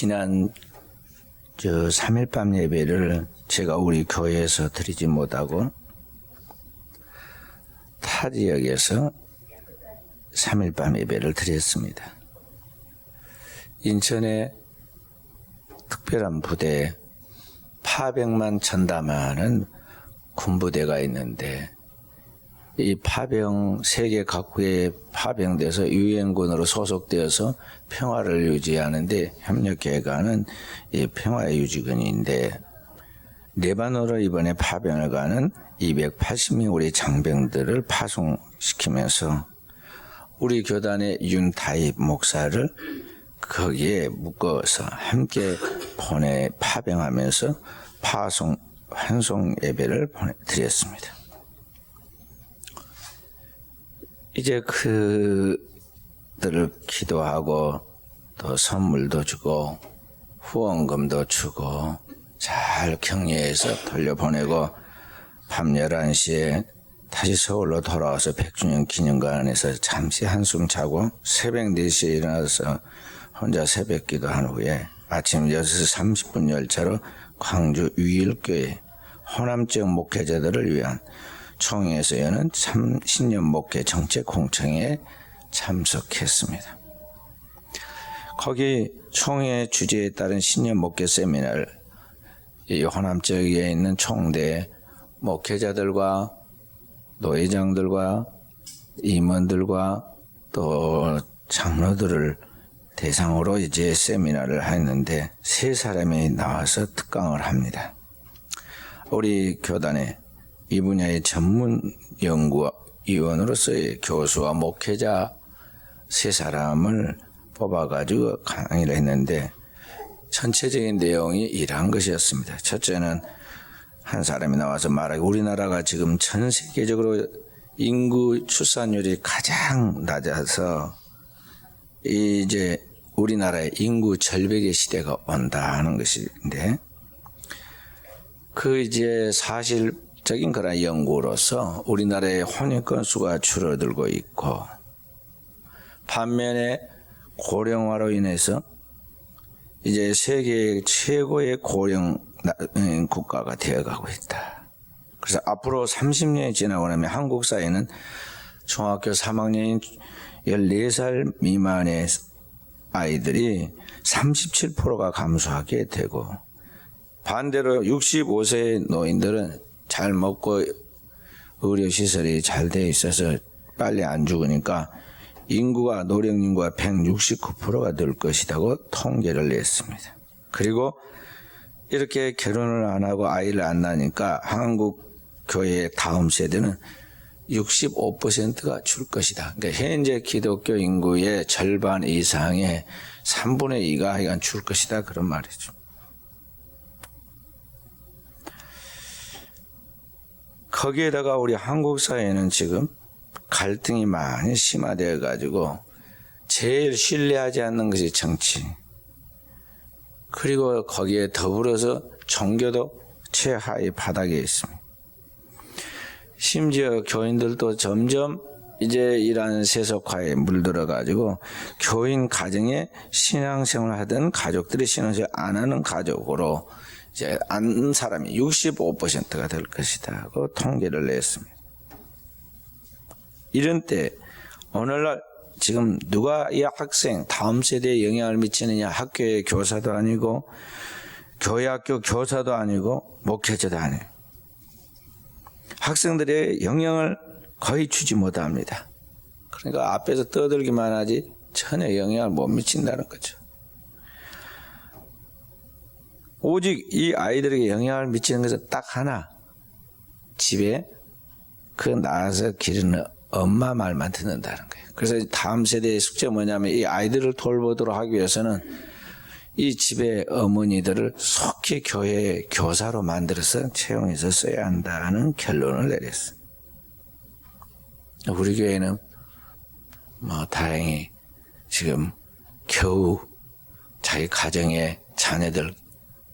지난 3일 밤 예배를 제가 우리 교회에서 드리지 못하고 타 지역에서 3일 밤 예배를 드렸습니다. 인천에 특별한 부대 파병만 전담하는 군부대가 있는데 이 파병 세계 각국에 파병돼서 유엔군으로 소속되어서 평화를 유지하는데 협력해가는 이 평화유지군인데 레바논으로 이번에 파병을 가는 280명 우리 장병들을 파송시키면서 우리 교단의 윤다입 목사를 거기에 묶어서 함께 파병하면서 환송 예배를 드렸습니다. 이제 그들을 기도하고 또 선물도 주고 후원금도 주고 잘 격려해서 돌려보내고 밤 11시에 다시 서울로 돌아와서 100주년 기념관에서 잠시 한숨 자고 새벽 4시에 일어나서 혼자 새벽 기도한 후에 아침 6시 30분 열차로 광주 유일교회 호남 지역 목회자들을 위한 총회에서 여는 신년 목회 정책 공청회에 참석했습니다. 거기 총회 주제에 따른 신년 목회 세미나를 이 호남 지역에 있는 총대 목회자들과 노회장들과 임원들과 또 장로들을 대상으로 이제 세미나를 했는데 3사람이 나와서 특강을 합니다. 우리 교단에 이 분야의 전문 연구위원으로서의 교수와 목회자 3사람을 뽑아가지고 강의를 했는데 전체적인 내용이 이러한 것이었습니다. 첫째는 한 사람이 나와서 말하기 우리나라가 지금 전 세계적으로 인구 출산율이 가장 낮아서 이제 우리나라의 인구 절벽의 시대가 온다 하는 것인데 그 이제 사실적인 그런 연구로서 우리나라의 혼인 건수가 줄어들고 있고 반면에 고령화로 인해서 이제 세계 최고의 고령 국가가 되어가고 있다. 그래서 앞으로 30년이 지나고 나면 한국 사회는 중학교 3학년인 14살 미만의 아이들이 37%가 감소하게 되고 반대로 65세 노인들은 잘 먹고 의료시설이 잘 되어 있어서 빨리 안 죽으니까 인구가 노령인구가 169%가 될 것이라고 통계를 냈습니다. 그리고 이렇게 결혼을 안 하고 아이를 안 낳으니까 한국 교회의 다음 세대는 65%가 줄 것이다. 그러니까 현재 기독교 인구의 절반 이상의 3분의 2가 하여간 줄 것이다. 그런 말이죠. 거기에다가 우리 한국 사회는 지금 갈등이 많이 심화되어 가지고 제일 신뢰하지 않는 것이 정치. 그리고 거기에 더불어서 종교도 최하위 바닥에 있습니다. 심지어 교인들도 점점 이제 이러한 세속화에 물들어 가지고 교인 가정에 신앙생활을 하던 가족들이 신앙생활 안 하는 가족으로 이제 안 사람이 65%가 될 것이다고 통계를 냈습니다. 이런 때 오늘날 지금 누가 이 학생 다음 세대에 영향을 미치느냐 학교의 교사도 아니고 교회 학교 교사도 아니고 목회자도 아니에요. 학생들의 영향을 거의 주지 못합니다. 그러니까 앞에서 떠들기만 하지 전혀 영향을 못 미친다는 거죠. 오직 이 아이들에게 영향을 미치는 것은 딱 하나. 집에 그 낳아서 기르는 엄마 말만 듣는다는 거예요. 그래서 다음 세대의 숙제는 뭐냐면 이 아이들을 돌보도록 하기 위해서는 이 집의 어머니들을 속히 교회 교사로 만들어서 채용해서 써야 한다는 결론을 내렸어요. 우리 교회는 다행히 지금 겨우 자기 가정의 자녀들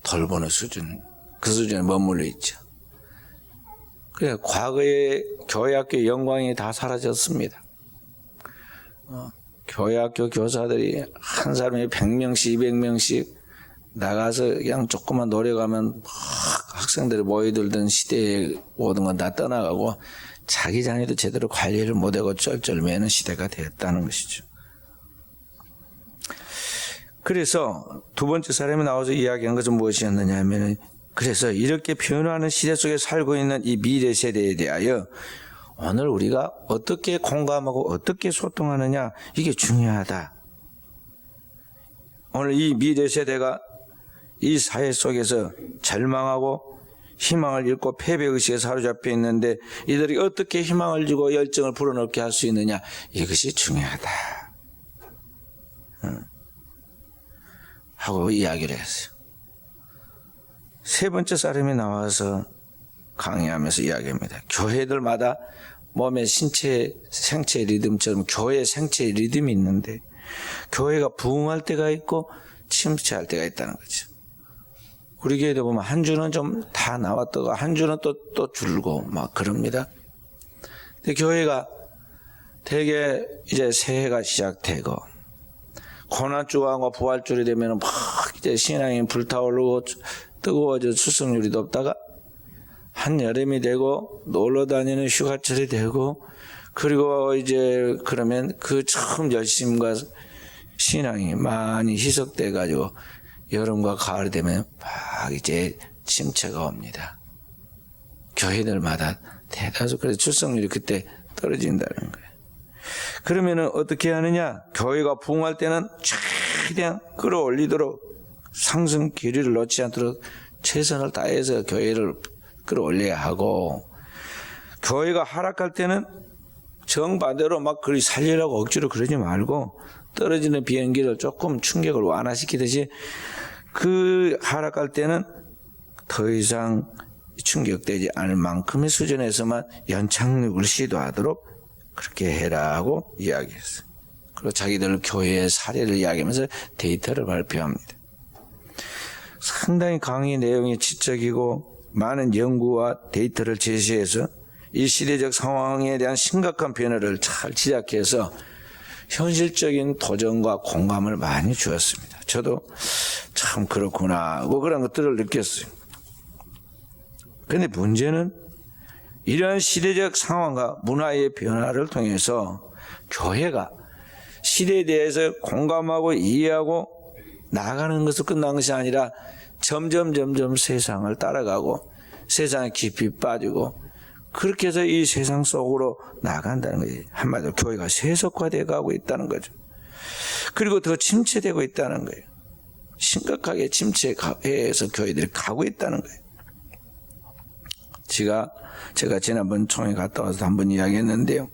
돌보는 수준, 그 수준에 머물러 있죠. 그래 과거의 교회학교 영광이 다 사라졌습니다. 교회학교 교사들이 한 사람이 100명씩 200명씩 나가서 그냥 조금만 노력하면 학생들이 모여들던 시대에 모든 건 다 떠나가고 자기 자녀도 제대로 관리를 못하고 쩔쩔매는 시대가 되었다는 것이죠. 그래서 두 번째 사람이 나와서 이야기한 것은 무엇이었느냐 하면, 그래서 이렇게 변화하는 시대 속에 살고 있는 이 미래 세대에 대하여 오늘 우리가 어떻게 공감하고 어떻게 소통하느냐, 이게 중요하다. 오늘 이 미래 세대가 이 사회 속에서 절망하고 희망을 잃고 패배의식에 사로잡혀 있는데 이들이 어떻게 희망을 주고 열정을 불어넣게 할 수 있느냐, 이것이 중요하다 하고 이야기를 했어요. 세 번째 사람이 나와서 강의하면서 이야기합니다. 교회들마다 몸의 생체 리듬처럼 교회 생체 리듬이 있는데 교회가 부흥할 때가 있고 침체할 때가 있다는 거죠. 우리 교회도 보면 한 주는 좀 다 나왔다가 한 주는 또 줄고 막 그럽니다. 근데 교회가 되게 이제 새해가 시작되고 고난주와 부활주이 되면 막 이제 신앙이 불타오르고 뜨거워져 출석률이 높다가 한여름이 되고 놀러 다니는 휴가철이 되고, 그리고 이제 그러면 그 처음 열심과 신앙이 많이 희석돼 가지고 여름과 가을이 되면 막 이제 침체가 옵니다. 교회들마다 대다수 그래서 출석률이 그때 떨어진다는 거예요. 그러면은 어떻게 하느냐? 교회가 부흥할 때는 최대한 끌어올리도록 상승 기류를 놓지 않도록 최선을 다해서 교회를 끌어올려야 하고, 교회가 하락할 때는 정반대로 막 그리 살리려고 억지로 그러지 말고 떨어지는 비행기를 조금 충격을 완화시키듯이 그 하락할 때는 더 이상 충격되지 않을 만큼의 수준에서만 연착륙을 시도하도록 그렇게 해라 하고 이야기했어요. 그리고 자기들 교회의 사례를 이야기하면서 데이터를 발표합니다. 상당히 강의 내용이 지적이고 많은 연구와 데이터를 제시해서 이 시대적 상황에 대한 심각한 변화를 잘 지적해서 현실적인 도전과 공감을 많이 주었습니다. 저도 참 그렇구나 하고 그런 것들을 느꼈어요. 그런데 문제는 이러한 시대적 상황과 문화의 변화를 통해서 교회가 시대에 대해서 공감하고 이해하고 나아가는 것으로 끝난 것이 아니라 점점 세상을 따라가고 세상에 깊이 빠지고 그렇게 해서 이 세상 속으로 나간다는 거지. 한마디로 교회가 세속화되어 가고 있다는 거죠. 그리고 더 침체되고 있다는 거예요. 심각하게 침체해서 교회들이 가고 있다는 거예요. 제가 지난번 총회 갔다 와서 한번 이야기했는데요.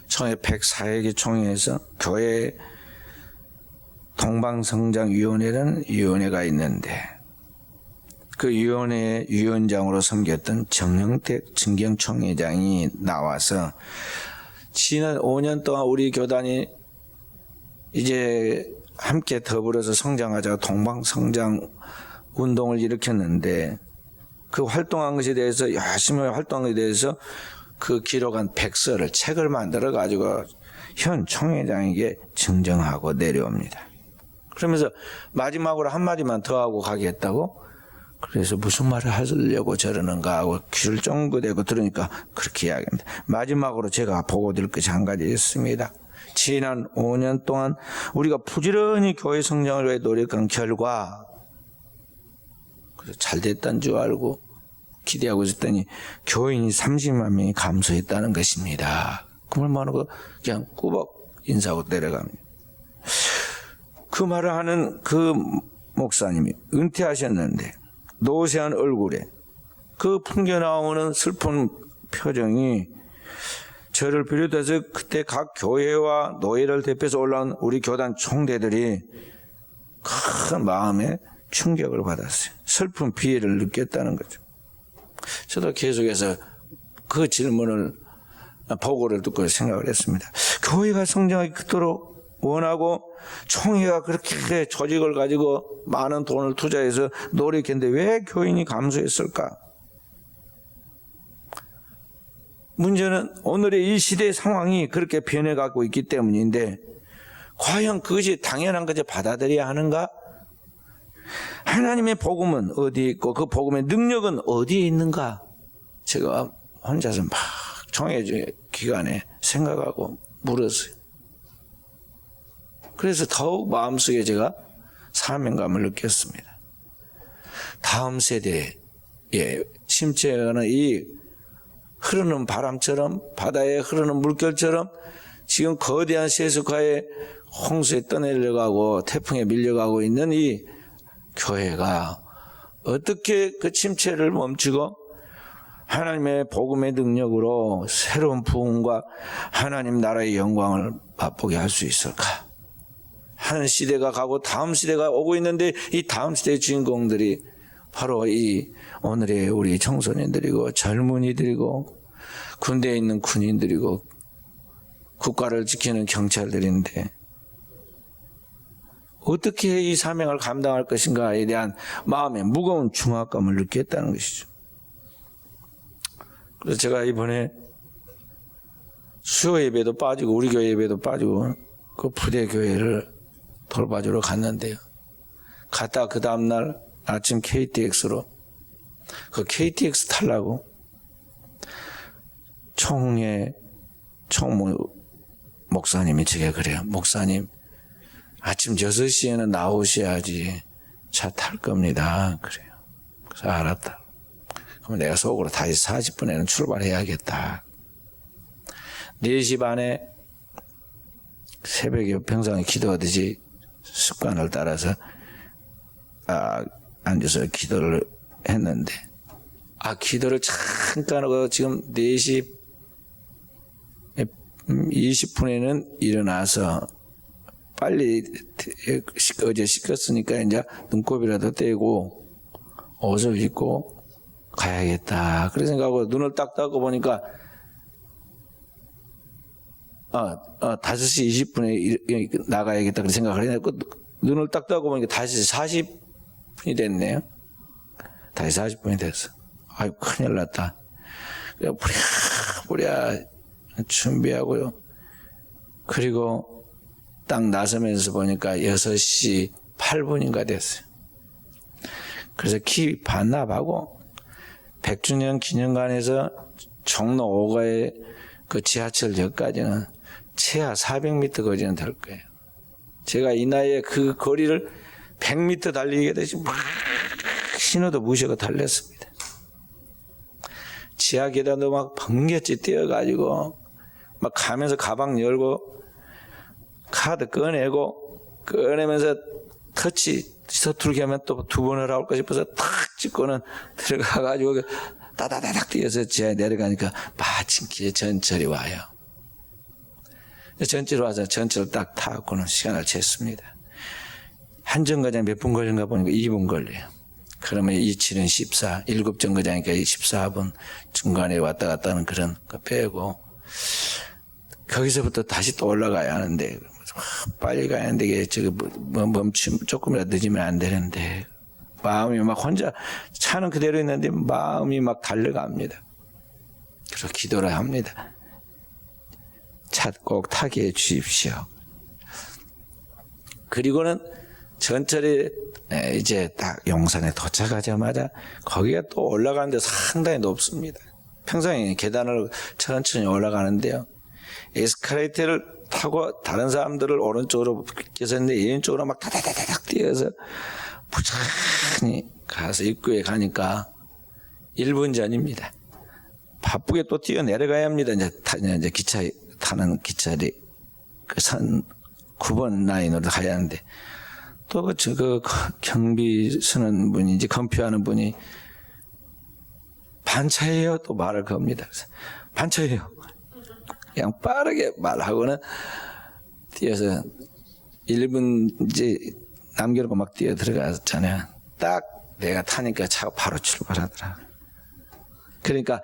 총회 104회기 총회에서 교회 동방성장위원회라는 위원회가 있는데 그 위원회 위원장으로 섬겼던 정영택 증경총회장이 나와서 지난 5년 동안 우리 교단이 이제 함께 더불어서 성장하자고 동방성장 운동을 일으켰는데 그 활동한 것에 대해서 열심히 활동한 것에 대해서 그 기록한 백서를 책을 만들어 가지고 현 총회장에게 증정하고 내려옵니다. 그러면서 마지막으로 한마디만 더 하고 가겠다고, 그래서 무슨 말을 하려고 저러는가 하고 귀를 쫑긋대고 들으니까 그렇게 이야기합니다. 마지막으로 제가 보고 드릴 것이 한 가지 있습니다. 지난 5년 동안 우리가 부지런히 교회 성장을 위해 노력한 결과, 그래서 잘 됐다는 줄 알고 기대하고 있었더니 교인이 30만 명이 감소했다는 것입니다. 그 말만 하고 그냥 꾸벅 인사하고 내려갑니다. 그 말을 하는 그 목사님이 은퇴하셨는데 노쇠한 얼굴에 그 풍겨나오는 슬픈 표정이 저를 비롯해서 그때 각 교회와 노예를 대표해서 올라온 우리 교단 총대들이 큰 마음에 충격을 받았어요. 슬픈 비애를 느꼈다는 거죠. 저도 계속해서 그 질문을 보고를 듣고 생각을 했습니다. 교회가 성장하기 그토록 원하고 총회가 그렇게 조직을 가지고 많은 돈을 투자해서 노력했는데 왜 교인이 감소했을까? 문제는 오늘의 이 시대의 상황이 그렇게 변해가고 있기 때문인데 과연 그것이 당연한 것을 받아들여야 하는가? 하나님의 복음은 어디에 있고 그 복음의 능력은 어디에 있는가? 제가 혼자서 막 종회 기간에 생각하고 물었어요. 그래서 더욱 마음속에 제가 사명감을 느꼈습니다. 다음 세대의 심지어는 이 흐르는 바람처럼 바다에 흐르는 물결처럼 지금 거대한 세속화에 홍수에 떠내려가고 태풍에 밀려가고 있는 이 교회가 어떻게 그 침체를 멈추고 하나님의 복음의 능력으로 새로운 부흥과 하나님 나라의 영광을 맛보게 할 수 있을까? 한 시대가 가고 다음 시대가 오고 있는데 이 다음 시대의 주인공들이 바로 이 오늘의 우리 청소년들이고 젊은이들이고 군대에 있는 군인들이고 국가를 지키는 경찰들인데 어떻게 이 사명을 감당할 것인가에 대한 마음의 무거운 중압감을 느꼈다는 것이죠. 그래서 제가 이번에 수요 예배도 빠지고 우리 교회 예배도 빠지고 그 부대 교회를 돌봐주러 갔는데요. 갔다 그 다음날 아침 KTX로 그 KTX 타려고 목사님이 제게 그래요. 목사님 아침 6시에는 나오셔야지 차 탈 겁니다. 그래요. 그래서 알았다. 그럼 내가 속으로 다시 40분에는 출발해야겠다. 4시 반에 새벽에 평상에 기도하듯이 습관을 따라서 앉아서 기도를 했는데 기도를 잠깐 하고 지금 4시 20분에는 일어나서 빨리 어제 씻겼으니까 이제 눈곱이라도 떼고 옷을 입고 가야겠다. 그런 생각하고 눈을 딱 뜨고 보니까 5시 20분에 나가야겠다. 그런 생각을 했는데 눈을 딱 뜨고 보니까 5시 40분이 됐네요. 5시 40분이 됐어. 아이고 큰일 났다. 부랴부랴 준비하고요. 그리고 딱 나서면서 보니까 6시 8분인가 됐어요. 그래서 키 반납하고 100주년 기념관에서 종로 5가의 그 지하철역까지는 최하 400m 거리는 될 거예요. 제가 이 나이에 그 거리를 100m 달리게 되지 막 신호도 무시하고 달렸습니다. 지하 계단도 막 번개치 뛰어가지고 막 가면서 가방 열고 카드 꺼내면서 터치 서투르게 하면 또 2번을 나올 거 싶어서 탁 찍고는 들어가가지고 따다다닥 뛰어서 지하에 내려가니까 마침 길에 전철이 와요. 전철이 와서 전철을 딱 타고는 시간을 쟀습니다. 한 정거장 몇 분 걸린가 보니까 2분 걸려요. 그러면 27은 14, 7정거장이니까 14분 중간에 왔다 갔다 하는 그런 거 빼고 거기서부터 다시 또 올라가야 하는데 빨리 가야 하는데 이게 조금이라도 늦으면 안 되는데 마음이 막 혼자 차는 그대로 있는데 마음이 막 달려갑니다. 그래서 기도를 합니다. 차 꼭 타게 해 주십시오. 그리고는 전철이 이제 딱 용산에 도착하자마자 거기가 또 올라가는데 상당히 높습니다. 평상에 계단을 천천히 올라가는데요. 에스컬레이터를 타고 다른 사람들을 오른쪽으로 계셨는데 왼쪽으로 막 다다다닥 뛰어서 부천히 가서 입구에 가니까 1분 전입니다. 바쁘게 또 뛰어 내려가야 합니다. 이제 기차 타는 기차리 그 선 9번 라인으로 가야 하는데 또 그 경비 서는 분이 이제 검표하는 분이 반차예요 또 말을 겁니다. 그래서 반차예요. 그냥 빠르게 말하고는 뛰어서 1분 이제 남겨놓고 막 뛰어 들어갔잖아요. 딱 내가 타니까 차가 바로 출발하더라. 그러니까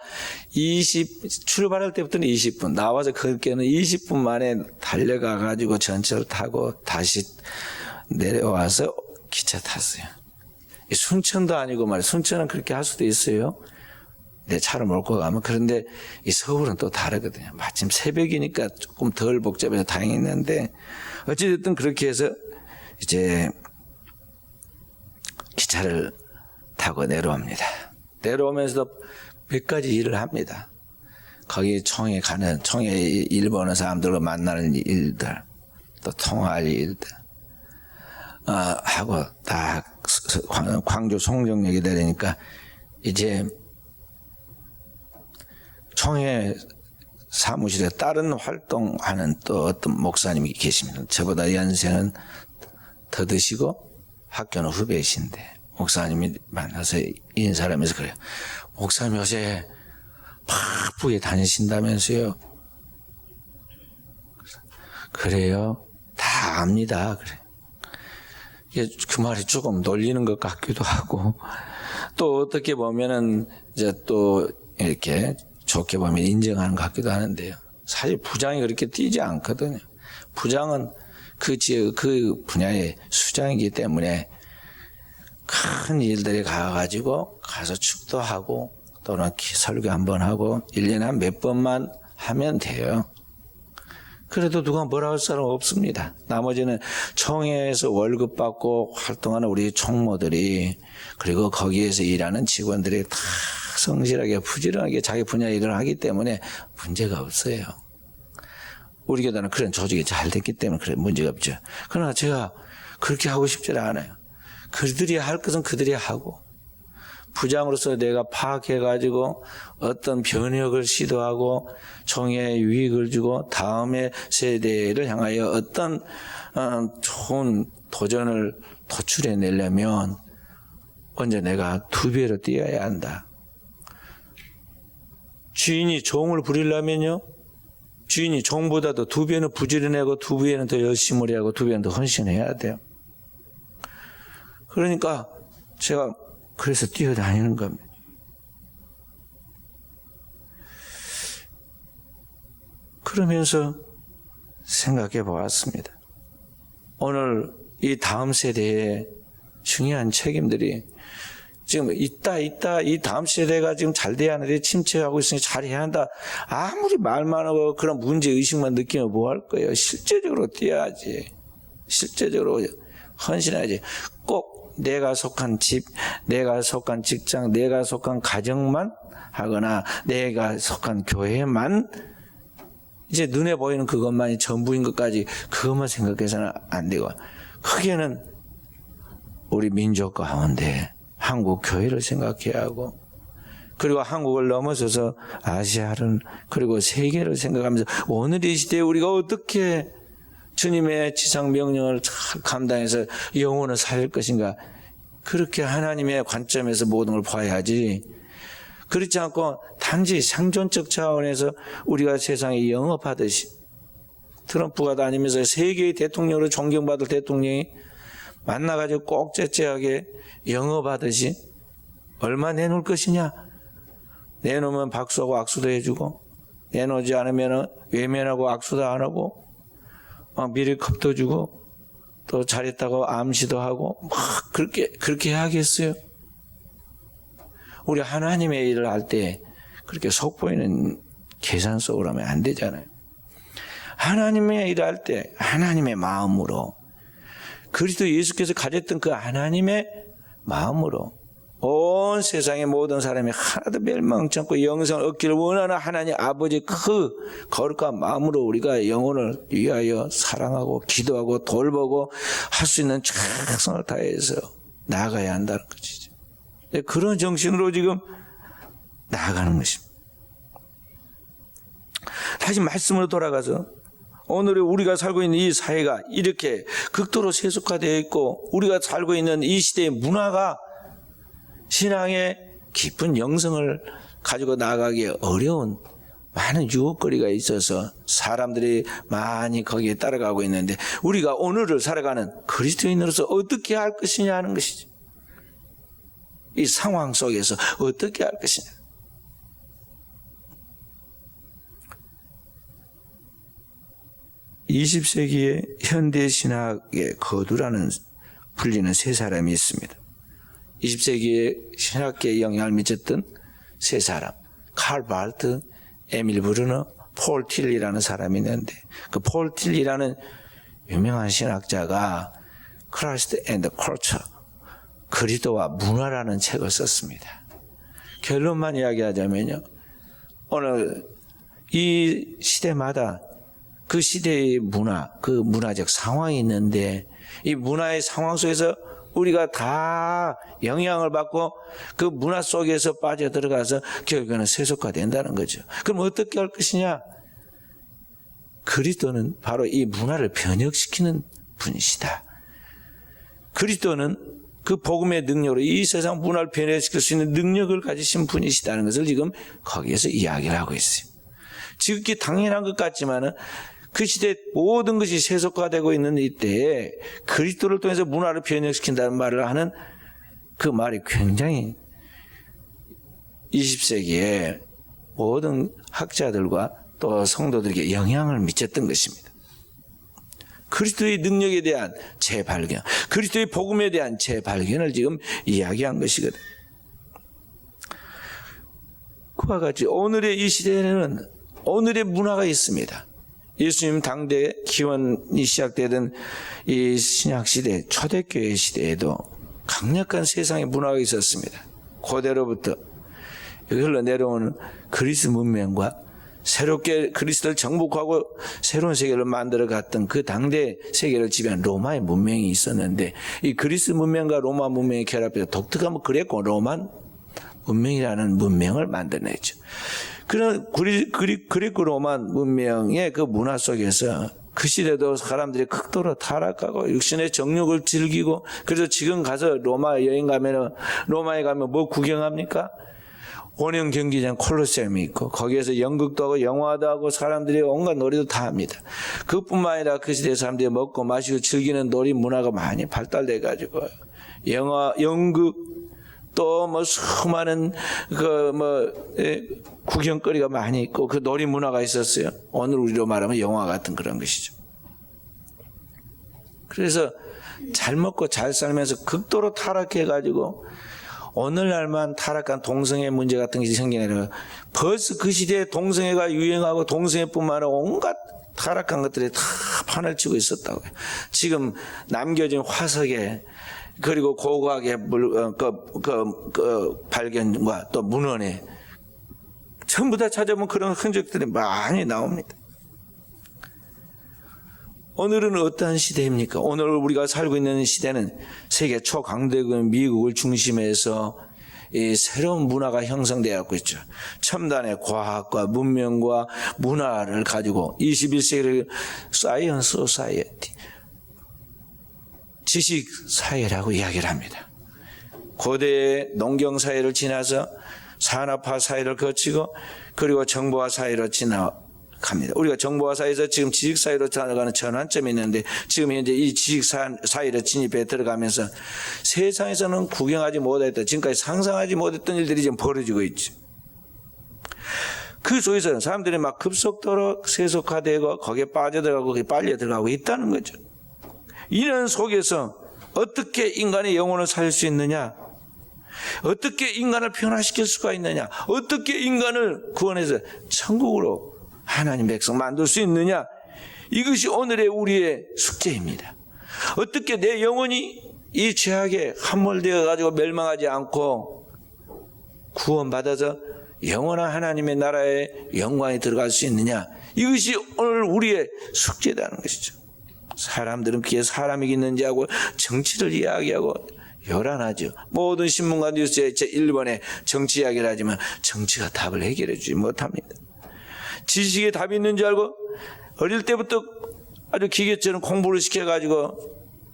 출발할 때부터는 20분, 나와서 그렇게는 20분 만에 달려가 가지고 전철 타고 다시 내려와서 기차 탔어요. 순천도 아니고 말이에요. 순천은 그렇게 할 수도 있어요. 내 차를 몰고 가면. 그런데 이 서울은 또 다르거든요. 마침 새벽이니까 조금 덜 복잡해서 다행했는데 어찌됐든 그렇게 해서 이제 기차를 타고 내려옵니다. 내려오면서도 몇 가지 일을 합니다. 거기 청에 일 보는 사람들과 만나는 일들, 또 통화할 일들, 하고 딱 광주 송정역이 되니까 이제 총회 사무실에 다른 활동하는 또 어떤 목사님이 계십니다. 저보다 연세는 더 드시고 학교는 후배이신데 목사님이 만나서 인사를 하면서 그래요. 목사님 요새 바쁘게 다니신다면서요. 그래요? 다 압니다. 그래. 그 말이 조금 놀리는 것 같기도 하고 또 어떻게 보면은 이제 또 이렇게 좋게 보면 인정하는 것 같기도 하는데요. 사실 부장이 그렇게 뛰지 않거든요. 부장은 그 지역, 그 분야의 수장이기 때문에 큰 일들에 가가지고 가서 축도하고 또는 설교 한번 하고 1년에 한 몇 번만 하면 돼요. 그래도 누가 뭐라 할 사람 없습니다. 나머지는 총회에서 월급 받고 활동하는 우리 총무들이 그리고 거기에서 일하는 직원들이 다 성실하게 부지런하게 자기 분야 일을 하기 때문에 문제가 없어요. 우리 교단은 그런 조직이 잘 됐기 때문에 그래 문제가 없죠. 그러나 제가 그렇게 하고 싶지 않아요. 그들이 할 것은 그들이 하고 부장으로서 내가 파악해가지고 어떤 변혁을 시도하고 총회에 유익을 주고 다음의 세대를 향하여 어떤 좋은 도전을 도출해내려면 먼저 내가 2배로 뛰어야 한다. 주인이 종을 부리려면요. 주인이 종보다도 2배는 부지런하고 2배는 더 열심히 하고 2배는 더 헌신해야 돼요. 그러니까 제가 그래서 뛰어다니는 겁니다. 그러면서 생각해 보았습니다. 오늘 이 다음 세대의 중요한 책임들이 지금 있다 이 다음 세대가 지금 잘 돼야 하는데 침체하고 있으니 잘해야 한다. 아무리 말만 하고 그런 문제의식만 느끼면 뭐 할 거예요. 실제적으로 뛰어야지. 실제적으로 헌신해야지. 꼭 내가 속한 집, 내가 속한 직장, 내가 속한 가정만 하거나 내가 속한 교회만 이제 눈에 보이는 그것만이 전부인 것까지 그것만 생각해서는 안 되고 크게는 우리 민족 가운데 한국 교회를 생각해야 하고 그리고 한국을 넘어서서 아시아를 그리고 세계를 생각하면서 오늘 이 시대에 우리가 어떻게 주님의 지상 명령을 잘 감당해서 영혼을 살릴 것인가 그렇게 하나님의 관점에서 모든 걸 봐야지 그렇지 않고 단지 생존적 차원에서 우리가 세상에 영업하듯이 트럼프가 다니면서 세계의 대통령으로 존경받을 대통령이 만나가지고 꼭 째째하게 영업하듯이 얼마 내놓을 것이냐 내놓으면 박수하고 악수도 해주고 내놓지 않으면 외면하고 악수도 안 하고 막 미리컵도 주고 또 잘했다고 암시도 하고 막 그렇게 해야겠어요? 우리 하나님의 일을 할 때 그렇게 속보이는 계산 속으로 하면 안 되잖아요. 하나님의 일을 할 때 하나님의 마음으로 그리스도 예수께서 가졌던 그 하나님의 마음으로 온 세상의 모든 사람이 하나도 멸망치 않고 영생을 얻기를 원하는 하나님 아버지 그 거룩한 마음으로 우리가 영혼을 위하여 사랑하고 기도하고 돌보고 할 수 있는 최선을 다해서 나아가야 한다는 것이죠. 그런 정신으로 지금 나아가는 것입니다. 다시 말씀으로 돌아가서 오늘 우리가 살고 있는 이 사회가 이렇게 극도로 세속화되어 있고 우리가 살고 있는 이 시대의 문화가 신앙의 깊은 영성을 가지고 나아가기 어려운 많은 유혹거리가 있어서 사람들이 많이 거기에 따라가고 있는데 우리가 오늘을 살아가는 그리스도인으로서 어떻게 할 것이냐 하는 것이죠. 이 상황 속에서 어떻게 할 것이냐. (20세기에) 현대신학의 거두라는 불리는 세 사람이 있습니다. 20세기에 신학계에 영향을 미쳤던 세 사람, 칼 발트, 에밀 브루너, 폴 틸리라는 사람이 있는데 그 폴 틸리라는 유명한 신학자가 Christ and Culture, 그리스도와 문화라는 책을 썼습니다. 결론만 이야기하자면요, 오늘 이 시대마다 그 시대의 문화, 그 문화적 상황이 있는데 이 문화의 상황 속에서 우리가 다 영향을 받고 그 문화 속에서 빠져들어가서 결국에는 세속화된다는 거죠. 그럼 어떻게 할 것이냐? 그리스도는 바로 이 문화를 변혁시키는 분이시다. 그리스도는 그 복음의 능력으로 이 세상 문화를 변혁시킬 수 있는 능력을 가지신 분이시다는 것을 지금 거기에서 이야기를 하고 있어요. 지극히 당연한 것 같지만은 그 시대 모든 것이 세속화되고 있는 이때에 그리스도를 통해서 문화를 변혁시킨다는 말을 하는 그 말이 굉장히 20세기에 모든 학자들과 또 성도들에게 영향을 미쳤던 것입니다. 그리스도의 능력에 대한 재발견, 그리스도의 복음에 대한 재발견을 지금 이야기한 것이거든. 그와 같이 오늘의 이 시대에는 오늘의 문화가 있습니다. 예수님 당대 기원이 시작되던 이 신약시대, 초대교회 시대에도 강력한 세상의 문화가 있었습니다. 고대로부터 흘러내려오는 그리스 문명과 새롭게 그리스도를 정복하고 새로운 세계를 만들어갔던 그 당대 세계를 지배한 로마의 문명이 있었는데 이 그리스 문명과 로마 문명이 결합해서 독특한 그레코 로만 문명이라는 문명을 만들어냈죠. 그런 그리스 로만 문명의 그 문화 속에서 그 시대도 사람들이 극도로 타락하고 육신의 정욕을 즐기고, 그래서 지금 가서 로마 여행 가면은 로마에 가면 뭐 구경합니까? 원형 경기장 콜로세움이 있고 거기에서 연극도 하고 영화도 하고 사람들이 온갖 놀이도 다 합니다. 그뿐만 아니라 그 시대 사람들이 먹고 마시고 즐기는 놀이 문화가 많이 발달돼 가지고 영화, 연극 또 뭐 수많은 구경거리가 많이 있고 그 놀이 문화가 있었어요. 오늘 우리로 말하면 영화 같은 그런 것이죠. 그래서 잘 먹고 잘 살면서 극도로 타락해 가지고 오늘날만 타락한 동성애 문제 같은 게 생기는 게 아니라 벌써 그 시대에 동성애가 유행하고 동성애뿐만 아니라 온갖 타락한 것들이 다 판을 치고 있었다고요. 지금 남겨진 화석에 그리고 고고학의 발견과 또 문헌에 전부 다 찾아보면 그런 흔적들이 많이 나옵니다. 오늘은 어떠한 시대입니까? 오늘 우리가 살고 있는 시대는 세계 초강대국 미국을 중심해서 이 새로운 문화가 형성되었고 있죠. 첨단의 과학과 문명과 문화를 가지고 21세기를 사이언스 소사이어티, 지식 사회라고 이야기를 합니다. 고대의 농경 사회를 지나서 산업화 사회를 거치고 그리고 정보화 사회로 지나갑니다. 우리가 정보화 사회에서 지금 지식 사회로 들어가는 전환점이 있는데 지금 현재 이 지식 사회로 진입해 들어가면서 세상에서는 구경하지 못했던, 지금까지 상상하지 못했던 일들이 지금 벌어지고 있죠. 그 속에서 사람들이 막 급속도로 세속화되고 거기에 빠져들어가고 거기에 빨려 들어가고 있다는 거죠. 이런 속에서 어떻게 인간의 영혼을 살릴 수 있느냐? 어떻게 인간을 변화시킬 수가 있느냐? 어떻게 인간을 구원해서 천국으로 하나님 백성 만들 수 있느냐? 이것이 오늘의 우리의 숙제입니다. 어떻게 내 영혼이 이 죄악에 함몰되어 가지고 멸망하지 않고 구원받아서 영원한 하나님의 나라에 영광이 들어갈 수 있느냐? 이것이 오늘 우리의 숙제라는 것이죠. 사람들은 그게 사람이 있는지 하고 정치를 이야기하고 요란하죠. 모든 신문과 뉴스에 제 1번에 정치 이야기를 하지만 정치가 답을 해결해 주지 못합니다. 지식에 답이 있는 줄 알고 어릴 때부터 아주 기계처럼 공부를 시켜가지고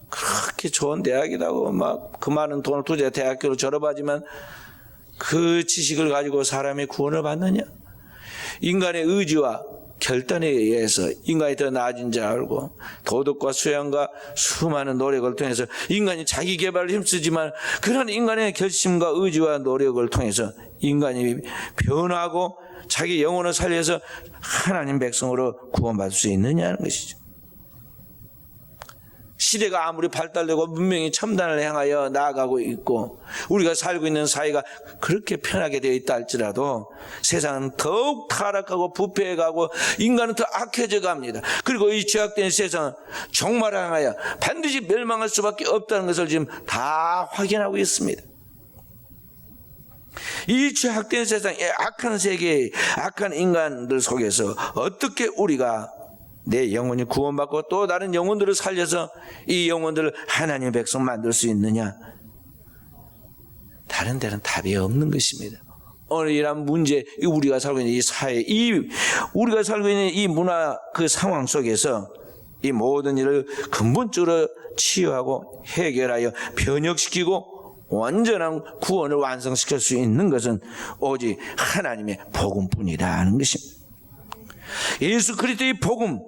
그렇게 좋은 대학이라고 막 그 많은 돈을 투자해 대학교로 졸업하지만 그 지식을 가지고 사람이 구원을 받느냐? 인간의 의지와 결단에 의해서 인간이 더 나아진 줄 알고 도덕과 수양과 수많은 노력을 통해서 인간이 자기 개발을 힘쓰지만 그런 인간의 결심과 의지와 노력을 통해서 인간이 변하고 자기 영혼을 살려서 하나님 백성으로 구원받을 수 있느냐는 것이죠. 시대가 아무리 발달되고 문명이 첨단을 향하여 나아가고 있고 우리가 살고 있는 사회가 그렇게 편하게 되어 있다 할지라도 세상은 더욱 타락하고 부패해가고 인간은 더 악해져 갑니다. 그리고 이 죄악된 세상은 종말을 향하여 반드시 멸망할 수밖에 없다는 것을 지금 다 확인하고 있습니다. 이 죄악된 세상에 악한 세계에 악한 인간들 속에서 어떻게 우리가 내 영혼이 구원받고 또 다른 영혼들을 살려서 이 영혼들을 하나님의 백성 만들 수 있느냐? 다른 데는 답이 없는 것입니다. 오늘 이런 문제, 우리가 살고 있는 이 사회, 우리가 살고 있는 이 문화 그 상황 속에서 이 모든 일을 근본적으로 치유하고 해결하여 변혁시키고 완전한 구원을 완성시킬 수 있는 것은 오직 하나님의 복음뿐이라는 것입니다. 예수 그리스도의 복음,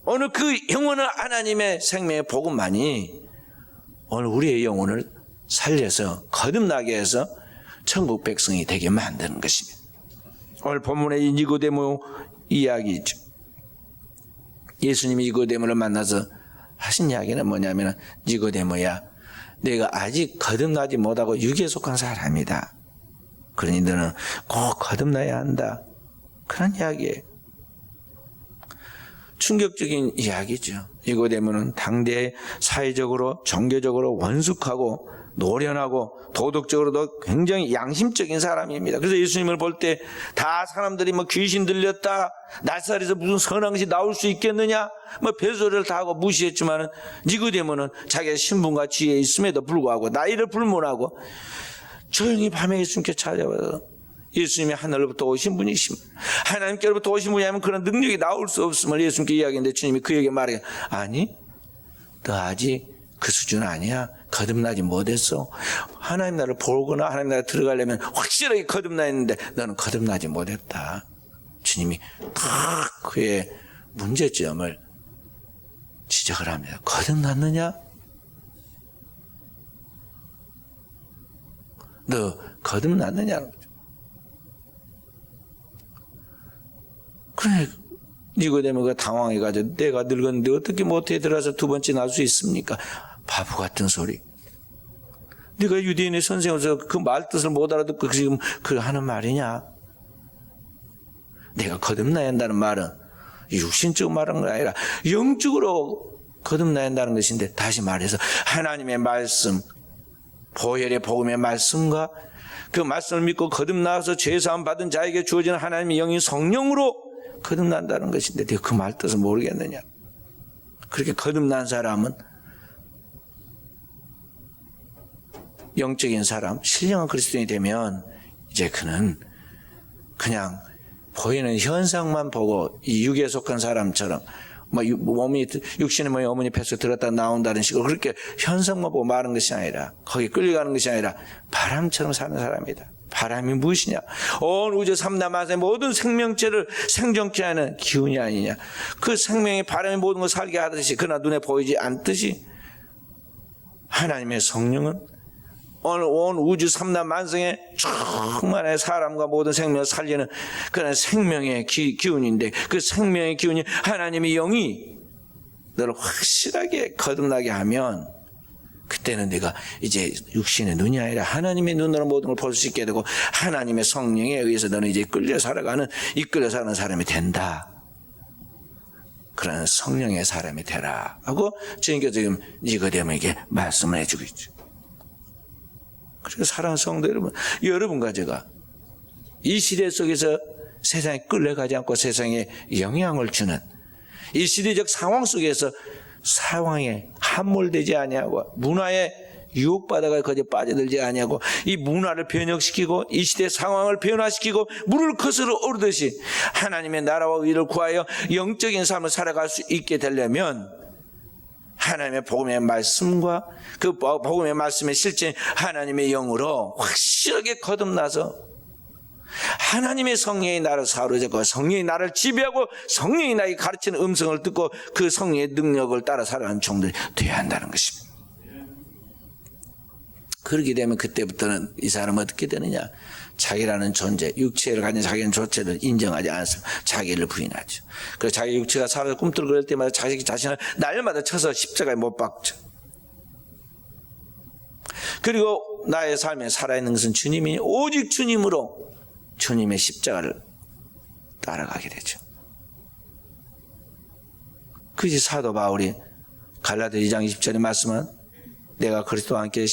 오늘 그 영원한 하나님의 생명의 복음만이 오늘 우리의 영혼을 살려서 거듭나게 해서 천국 백성이 되게 만드는 것입니다. 오늘 본문의 이 니고데모 이야기죠. 예수님이 니고데모를 만나서 하신 이야기는 뭐냐면, 니고데모야, 내가 아직 거듭나지 못하고 육에 속한 사람이다. 그러니 너는 꼭 거듭나야 한다. 그런 이야기예요. 충격적인 이야기죠. 니고데모는 당대 사회적으로 종교적으로 원숙하고 노련하고 도덕적으로도 굉장히 양심적인 사람입니다. 그래서 예수님을 볼 때 다 사람들이 뭐 귀신 들렸다, 나사렛에서 무슨 선한 것이 나올 수 있겠느냐, 뭐 별소리를 다 하고 무시했지만은 니고데모는 자기의 신분과 지혜에 있음에도 불구하고 나이를 불문하고 조용히 밤에 예수님께 찾아와서 예수님이 하늘로부터 오신 분이십니다. 하나님께로부터 오신 분이라면 그런 능력이 나올 수 없음을 예수님께 이야기했는데 주님이 그에게 말해요. 아니, 너 아직 그 수준 아니야. 거듭나지 못했어. 하나님 나라를 보거나 하나님 나라에 들어가려면 확실하게 거듭나야 했는데 너는 거듭나지 못했다. 주님이 딱 그의 문제점을 지적을 합니다. 거듭났느냐? 너 거듭났느냐는 거죠. 그래, 니고데모가 당황해가지고 내가 늙었는데 어떻게 못해 들어서 두 번째 날 수 있습니까? 바보 같은 소리. 네가 유대인의 선생으로서 그 말 뜻을 못 알아듣고 지금 그 하는 말이냐? 내가 거듭나야 한다는 말은 육신적으로 말하는 건 아니라 영적으로 거듭나야 한다는 것인데, 다시 말해서 하나님의 말씀, 보혈의 복음의 말씀과 그 말씀을 믿고 거듭나서 죄사함 받은 자에게 주어지는 하나님의 영이 성령으로 거듭난다는 것인데 네가 그 말 뜻을 모르겠느냐? 그렇게 거듭난 사람은 영적인 사람, 신령한 그리스도인이 되면 이제 그는 그냥 보이는 현상만 보고 이 육에 속한 사람처럼 뭐 몸이 육신의 몸이 어머니 뱃속에 들었다 나온다는 식으로 그렇게 현상만 보고 말하는 것이 아니라, 거기 끌려가는 것이 아니라 바람처럼 사는 사람이다. 바람이 무엇이냐? 온 우주 삼라만상의 모든 생명체를 생존케 하는 기운이 아니냐? 그 생명의 바람이 모든 걸 살게 하듯이, 그러나 눈에 보이지 않듯이 하나님의 성령은 오늘 온 우주 삼라만상의 충만한 사람과 모든 생명을 살리는 그런 생명의 기운인데, 그 생명의 기운이 하나님의 영이 너를 확실하게 거듭나게 하면, 그때는 내가 이제 육신의 눈이 아니라 하나님의 눈으로 모든 걸 볼 수 있게 되고 하나님의 성령에 의해서 너는 이제 이끌려 살아가는 사람이 된다. 그런 성령의 사람이 되라 하고 주님께서 지금 니고데모에게 말씀을 해주고 있죠. 그리고 사랑하는 성도 여러분, 여러분과 제가 이 시대 속에서 세상에 끌려가지 않고 세상에 영향을 주는 이 시대적 상황 속에서 상황에 함몰되지 아니하고 문화에 유혹받아가 거기에 빠져들지 아니하고 이 문화를 변혁시키고 이 시대의 상황을 변화시키고 물을 거스러 오르듯이 하나님의 나라와 의를 구하여 영적인 삶을 살아갈 수 있게 되려면 하나님의 복음의 말씀과 그 복음의 말씀의 실제 하나님의 영으로 확실하게 거듭나서 하나님의 성령이 나를 사로잡고 성령이 나를 지배하고 성령이 나에게 가르치는 음성을 듣고 그 성령의 능력을 따라 살아가는 종들이 되어야 한다는 것입니다. 그렇게 되면 그때부터는 이 사람은 어떻게 되느냐? 자기라는 존재, 육체를 가진 자기는 존재를 인정하지 않습니다. 자기를 부인하죠. 그래서 자기 육체가 살아서 꿈틀거릴 때마다 자기 자신을 날마다 쳐서 십자가에 못 박죠. 그리고 나의 삶에 살아있는 것은 주님이니 오직 주님으로 주님의 십자가를 따라가게 되죠. 그것이 사도 바울이 갈라디아 2장 20절의 말씀은 내가 그리스도와 함께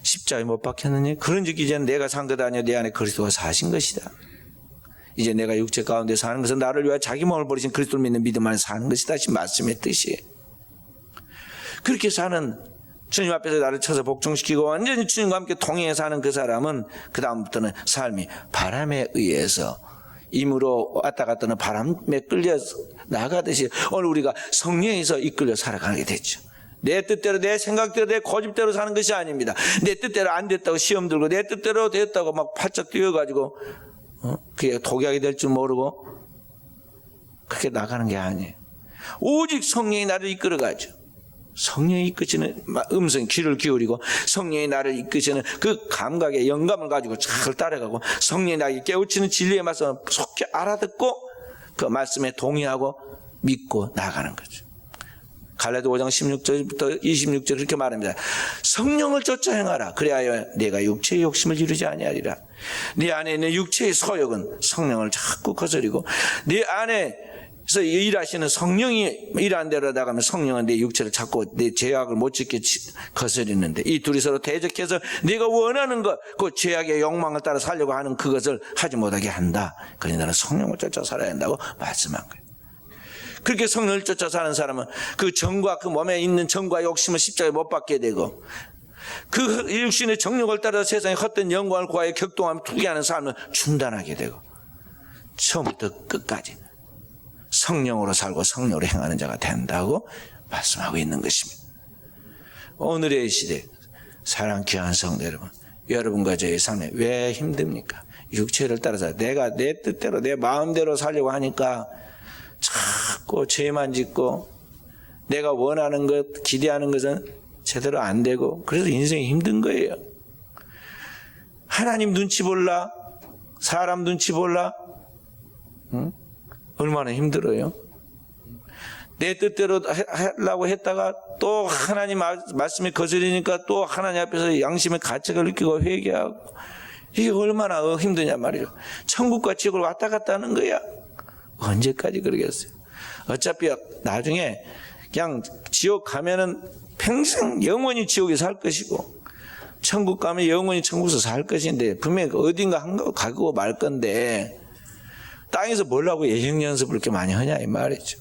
십자가에 못 박혔느니 그런즉 이제는 내가 산 것 아니요 내 안에 그리스도가 사신 것이다. 이제 내가 육체 가운데 사는 것은 나를 위하여 자기 몸을 버리신 그리스도를 믿는 믿음 안에 사는 것이다. 이 말씀의 뜻이에요. 그렇게 사는 주님 앞에서 나를 쳐서 복종시키고 완전히 주님과 함께 동행해 사는 그 사람은 그 다음부터는 삶이 바람에 의해서 임으로 왔다 갔다 하는 바람에 끌려 나가듯이 오늘 우리가 성령에서 이끌려 살아가게 됐죠. 내 뜻대로 내 생각대로 내 고집대로 사는 것이 아닙니다. 내 뜻대로 안 됐다고 시험 들고 내 뜻대로 됐다고 막 팔짝 뛰어가지고 그게 독약이 될 줄 모르고 그렇게 나가는 게 아니에요. 오직 성령이 나를 이끌어가죠. 성령이 이끄시는 음성 귀를 기울이고 성령이 나를 이끄시는 그 감각의 영감을 가지고 잘 따라가고 성령이 나에게 깨우치는 진리의 말씀을 속히 알아듣고 그 말씀에 동의하고 믿고 나가는 거죠. 갈라디아 5장 16절부터 26절 그렇게 말합니다. 성령을 쫓아 행하라. 그래야 내가 육체의 욕심을 이루지 아니하리라. 네 안에 있는 육체의 소욕은 성령을 자꾸 거스리고 네 안에서 일하시는 성령이 일하는 대로 나가면 성령은 내 육체를 자꾸 내 죄악을 못 짓게 거스리는데 이 둘이 서로 대적해서 네가 원하는 것, 그 죄악의 욕망을 따라 살려고 하는 그것을 하지 못하게 한다. 그러니 나는 성령을 쫓아 살아야 한다고 말씀한 거예요. 그렇게 성령을 쫓아 사는 사람은 그 정과 그 몸에 있는 정과 욕심을 십자가에 못 박게 되고 그 육신의 정욕을 따라 세상에 헛된 영광을 구하여 격동하며 투기하는 삶을 중단하게 되고 처음부터 끝까지 성령으로 살고 성령으로 행하는 자가 된다고 말씀하고 있는 것입니다. 오늘의 시대 사랑 귀한 성도 여러분, 여러분과 저의 삶에 왜 힘듭니까? 육체를 따라서 내가 내 뜻대로 내 마음대로 살려고 하니까 자꾸 죄만 짓고 내가 원하는 것, 기대하는 것은 제대로 안 되고 그래서 인생이 힘든 거예요. 하나님 눈치 볼라? 사람 눈치 볼라? 응? 얼마나 힘들어요. 내 뜻대로 하려고 했다가 또 하나님 말씀이 거스리니까 또 하나님 앞에서 양심의 가책을 느끼고 회개하고 이게 얼마나 힘드냐 말이죠. 천국과 지옥을 왔다 갔다 하는 거야. 언제까지 그러겠어요? 어차피 나중에 그냥 지옥 가면은 평생 영원히 지옥에 살 것이고 천국 가면 영원히 천국에서 살 것인데 분명히 어딘가 가고 말 건데 땅에서 뭘 하고 예행 연습을 그렇게 많이 하냐 이 말이죠.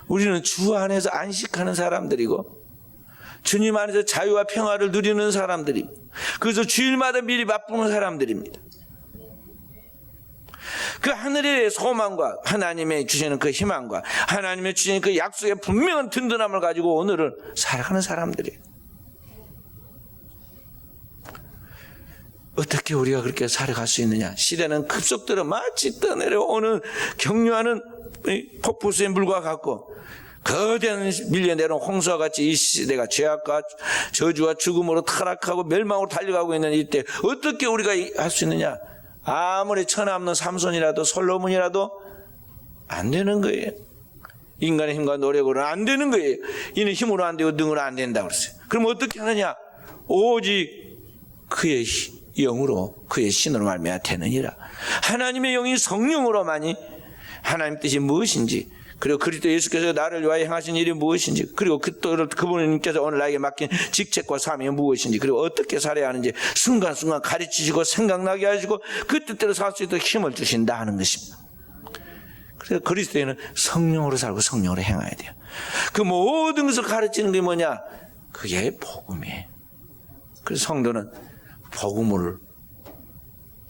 우리는 주 안에서 안식하는 사람들이고 주님 안에서 자유와 평화를 누리는 사람들이고 그래서 주일마다 미리 맛보는 사람들입니다. 그 하늘의 소망과 하나님의 주시는 그 희망과 하나님의 주시는 그 약속의 분명한 든든함을 가지고 오늘을 살아가는 사람들이에요. 어떻게 우리가 그렇게 살아갈 수 있느냐? 시대는 급속도로 마치 떠내려오는 경유하는 폭포수의 물과 같고 거대한 밀려내려온 홍수와 같이 이 시대가 죄악과 저주와 죽음으로 타락하고 멸망으로 달려가고 있는 이때 어떻게 우리가 할 수 있느냐? 아무리 천하 없는 삼손이라도 솔로몬이라도 안 되는 거예요. 인간의 힘과 노력으로는 안 되는 거예요. 이는 힘으로 안 되고 능으로 안 된다고 그랬어요. 그럼 어떻게 하느냐? 오직 그의 영으로 그의 신으로 말미암아 되느니라. 하나님의 영이 성령으로만이 하나님 뜻이 무엇인지 그리고 그리스도 예수께서 나를 위하여 행하신 일이 무엇인지 그리고 그분께서 오늘 나에게 맡긴 직책과 사명이 무엇인지 그리고 어떻게 살아야 하는지 순간순간 가르치시고 생각나게 하시고 그 뜻대로 살 수 있도록 힘을 주신다 하는 것입니다. 그래서 그리스도에는 성령으로 살고 성령으로 행해야 돼요. 그 모든 것을 가르치는 게 뭐냐? 그게 복음이에요. 그래서 성도는 복음을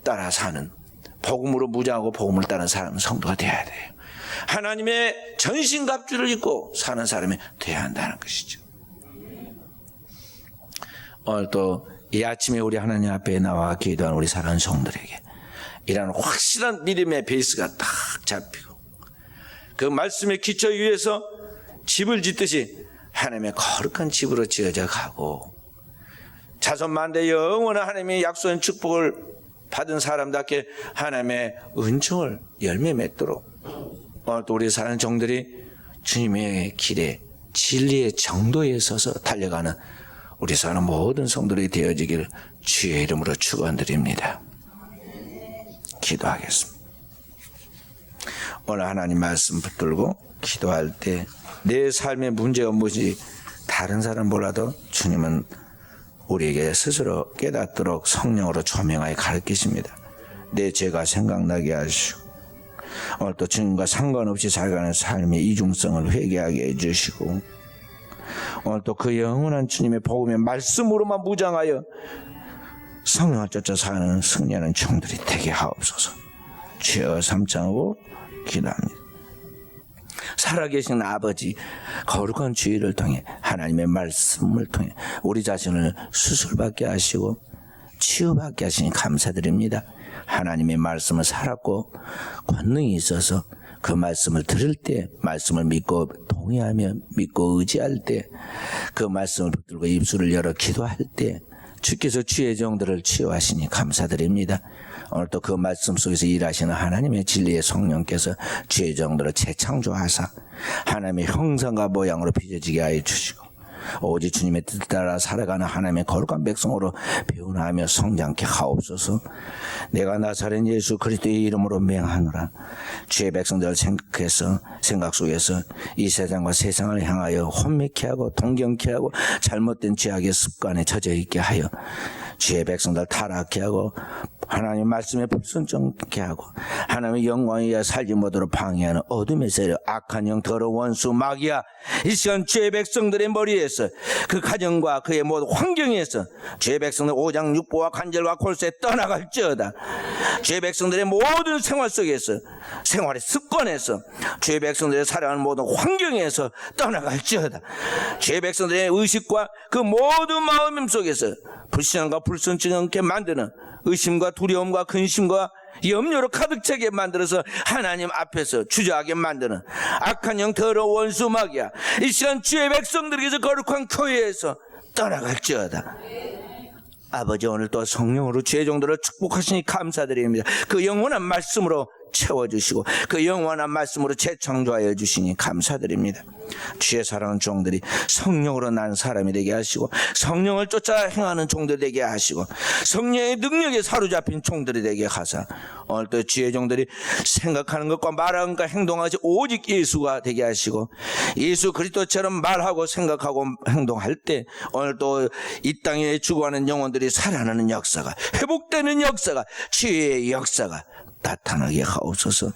따라 사는 복음으로 무장하고 복음을 따르는 사람은 성도가 되어야 돼요. 하나님의 전신갑주를 입고 사는 사람이 되어야 한다는 것이죠. 오늘 또 이 아침에 우리 하나님 앞에 나와 기도하는 우리 사랑하는 성도들에게 이런 확실한 믿음의 베이스가 딱 잡히고 그 말씀의 기초 위에서 집을 짓듯이 하나님의 거룩한 집으로 지어져 가고 자손만대 영원한 하나님의 약속한 축복을 받은 사람답게 하나님의 은총을 열매 맺도록 오늘 또 우리 사는 종들이 주님의 길에 진리의 정도에 서서 달려가는 우리 사는 모든 성도들이 되어지기를 주의 이름으로 축원드립니다. 기도하겠습니다. 오늘 하나님 말씀 붙들고 기도할 때 내 삶의 문제가 무엇이 다른 사람 몰라도 주님은 우리에게 스스로 깨닫도록 성령으로 조명하여 가르치십니다. 내 죄가 생각나게 하시고 오늘 또 주님과 상관없이 살아가는 삶의 이중성을 회개하게 해주시고 오늘 또 그 영원한 주님의 복음의 말씀으로만 무장하여 성령을 쫓아 사는 승리하는 종들이 되게 하옵소서. 주여 삼창하고 기도합니다. 살아계신 아버지 거룩한 주의를 통해 하나님의 말씀을 통해 우리 자신을 수술받게 하시고 치유받게 하시니 감사드립니다. 하나님의 말씀을 살았고 권능이 있어서 그 말씀을 들을 때 말씀을 믿고 동의하며 믿고 의지할 때 그 말씀을 붙들고 입술을 열어 기도할 때 주께서 주의 종들을 치유하시니 감사드립니다. 오늘 또 그 말씀 속에서 일하시는 하나님의 진리의 성령께서 주의 종들을 재창조하사 하나님의 형상과 모양으로 빚어지게 하여 주시고 오직 주님의 뜻 따라 살아가는 하나님의 거룩한 백성으로 배운하며 성장케 하옵소서. 내가 나사렛 예수 그리스도의 이름으로 맹하노라. 주의 백성들을 생각 속에서 이 세상과 세상을 향하여 혼미케 하고 동경케 하고 잘못된 죄악의 습관에 젖어 있게 하여 주의 백성들 타락케 하고 하나님의 말씀에 불순종케 하고 하나님의 영광이야 살지 못하도록 방해하는 어둠의 세력 악한 영 더러운 원수 마귀야 이 시간 주의 백성들의 머리에서 그 가정과 그의 모든 환경에서 주의 백성들 오장 육보와 간절과 골수에 떠나갈지어다. 주의 백성들의 모든 생활 속에서 생활의 습관에서 주의 백성들의 살아가는 모든 환경에서 떠나갈지어다. 주의 백성들의 의식과 그 모든 마음 속에서 불신앙과 불순종케 만드는 의심과 두려움과 근심과 염려로 가득 차게 만들어서 하나님 앞에서 주저하게 만드는 악한 영 더러운 원수 마귀야 이 시간 주의 백성들에게서 거룩한 교회에서 떠나갈지어다. 아버지 오늘 또 성령으로 주의 종들을 축복하시니 감사드립니다. 그 영원한 말씀으로 채워주시고 그 영원한 말씀으로 재창조하여 주시니 감사드립니다. 주의 사랑하는 종들이 성령으로 난 사람이 되게 하시고 성령을 쫓아 행하는 종들 되게 하시고 성령의 능력에 사로잡힌 종들이 되게 하사 오늘 또 주의 종들이 생각하는 것과 말하는 것과 행동하지 오직 예수가 되게 하시고 예수 그리스도처럼 말하고 생각하고 행동할 때 오늘 또 이 땅에 죽어가는 영혼들이 살아나는 역사가 회복되는 역사가 치유의 역사가 나타나게 하옵소서.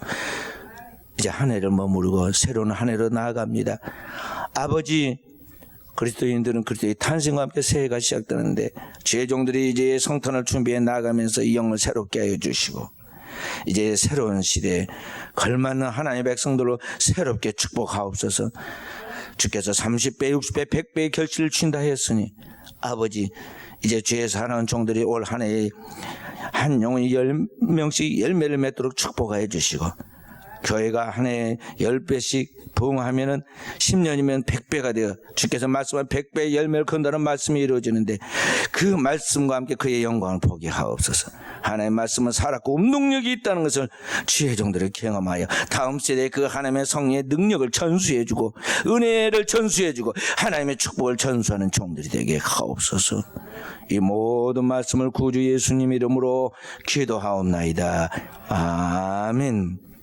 이제 한 해를 머무르고 새로운 한 해로 나아갑니다. 아버지 그리스도인들은 그리스도의 탄생과 함께 새해가 시작되는데 주의 종들이 이제 성탄을 준비해 나아가면서 이 영을 새롭게 하여 주시고 이제 새로운 시대에 걸맞는 하나님의 백성들로 새롭게 축복하옵소서. 주께서 30배 60배 100배의 결실을 주신다 했으니 아버지 이제 주의 사랑하는 종들이 올 한 해에 한 영혼이 10명씩 열매를 맺도록 축복해 주시고 교회가 한 해에 10배씩 부흥하면은 10년이면 100배가 되어 주께서 말씀한 100배의 열매를 건다는 말씀이 이루어지는데 그 말씀과 함께 그의 영광을 보게 하옵소서. 하나님의 말씀은 살았고 운동력이 있다는 것을 주의 종들을 경험하여 다음 세대에 그 하나님의 성령의 능력을 전수해주고 은혜를 전수해주고 하나님의 축복을 전수하는 종들이 되게 하옵소서. 이 모든 말씀을 구주 예수님 이름으로 기도하옵나이다. 아멘.